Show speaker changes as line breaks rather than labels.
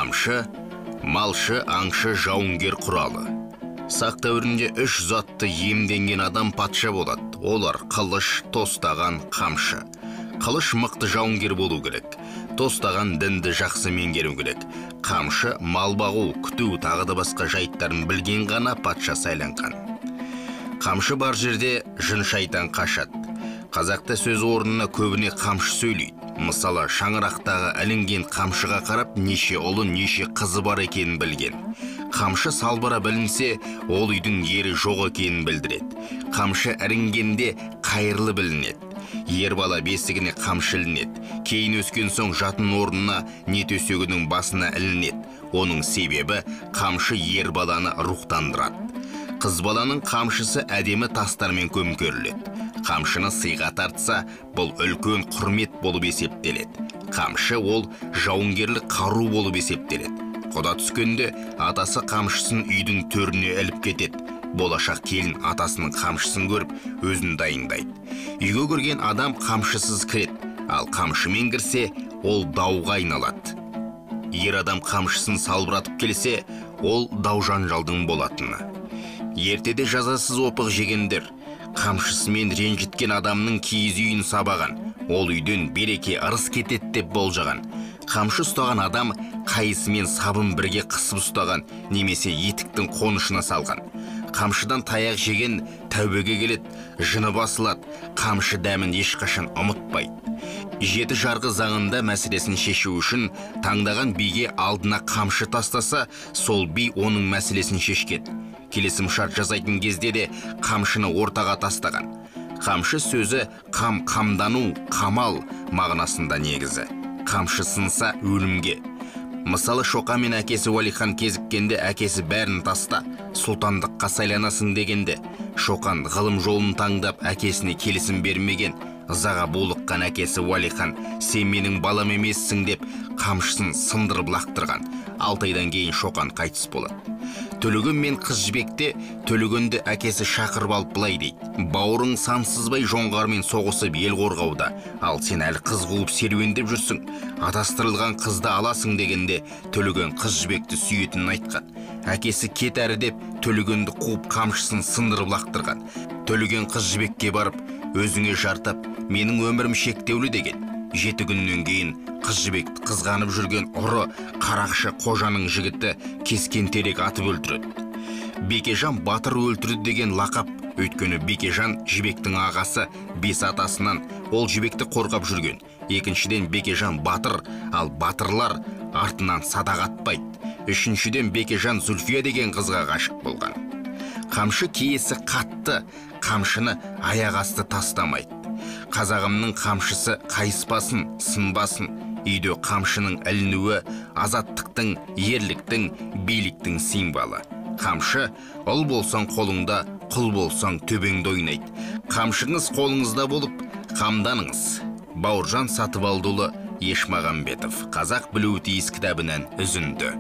Қамшы, малшы, аңшы, жауынгер құралы. Сақ дәуірінде 3 затты иемденген адам патша болады. Олар қылыш, тостаған, қамшы. Қылыш мықты жауынгер болу керек. Тостаған дінді жақсы меңгеру керек. Қамшы мал бағу, күту, тағы да басқа жайттарын білген ғана патша сайланған. Қамшы бар жерде жын шайтан қашады. Қазақта сөз орнына көбіне қамшы сөйлейді. Мысалы, шаңырақтағы ілінген қамшыға қарап, неше ұлы, неше қызы бар екенін білген. Қамшы салбыра білінсе, ол үйдің ері жоқ екенін білдіреді. Қамшы ірінгенде қайырлы білінеді. Ер бала бесігіне қамшы ілінеді. Кейін өскен соң жатын орнына не төсегінің басына ілінеді. Оның себебі қамшы ер баланы рухтандырады. Қыз баланың қамшысы әдемі тастармен көмкеріледі. Қамшыны сыйға тартса, бұл үлкен құрмет болып есептеледі. Қамшы ол жауынгерлік қару болып есептеледі. Құда түскенде атасы қамшысын үйдің төріне іліп кетеді. Болашақ келін атасының қамшысын көріп, өзін дайындайды. Үйге кірген адам қамшысыз кіреді, ал қамшымен кірсе, ол дауға айналады. Ер адам қамшысын салбыратып келсе, ол дау жанжалдың болатыны. Ертеде жазасыз опық жегендер, қамшысымен ренжіткен адамның киіз үйін сабаған, ол үйден береке ырыс кетеді деп болжаған. Қамшы ұстаған адам қайысымен сабын бірге қысып ұстаған, немесе етіктің қонышына салған. Қамшыдан таяқ жеген тәубеге келеді, жыны басылады, қамшы дәмін ешқашан ұмытпайды. Жеті жарғы заңында мәселесін шешу үшін таңдаған биге алдына қамшы тастаса, сол би оның мәселесін шешкен. Келісімшарт жасайтын кезде де қамшыны ортаға тастаған. Қамшы сөзі қамдану, қамал мағынасында негізі. Қамшы сынса өлімге. Мысалы, Шоқа мен әкесі Уәлихан кезіккенде әкесі бәрін таста, сұлтандыққа сайланасың дегенде, Шоқан ғылым жолын таңдап әкесіне келісім бермеген. Ызаға булыққан әкесі Уәлихан, сен менің балам емессің деп қамшысын сындырып лақтырған. 6 айдан кейін Шоқан қайтыс болады. Төлеген мен қыз жібекте Төлегенді әкесі шақырып алып былай дейді: бауырың сансызбай жоңғармен соғысып ел қорғауда, ал сен әлі қыз қуып серуендеп жүрсің. Адастырылған қызды аласың дегенде Төлеген қыз жібекті сүйетінін айтқан. Әкесі кет әрі деп Төлегенді қуып қамшысын сындырып лақтырған. Төлеген қыз жібекке барып, өзіңе жартап, менің өмірім шектеулі деген. 7 күннен кейін қыз жібекті қызғанып жүрген ұры Қарақшы қожаның жігіті кескен терек атып өлтіреді. Бекежан батыр өлтірді деген лақап, өйткені Бекежан жібектің ағасы, 5 атасынан, ол жібекті қорғап жүрген. Екіншіден Бекежан батыр, ал батырлар артынан садақ атпайды. Үшіншіден Бекежан Зүлфия деген қызға ғашық болған. Қамшы киесі қатты, қамшыны аяқ асты тастамайды. Қазағымның қамшысы қайыспасын, сынбасын. Үйде қамшының ілінуі азаттықтың, ерліктің, биліктің символы. Қамшы, ұл болсаң қолыңда, құл болсаң төбеңді ойнайды. Қамшыңыз қолыңызда болып, қамданыңыз. Бауыржан Сатыбалдыұлы Ешмағамбетов. Қазақ білуі тиіс кітабынан үзінді.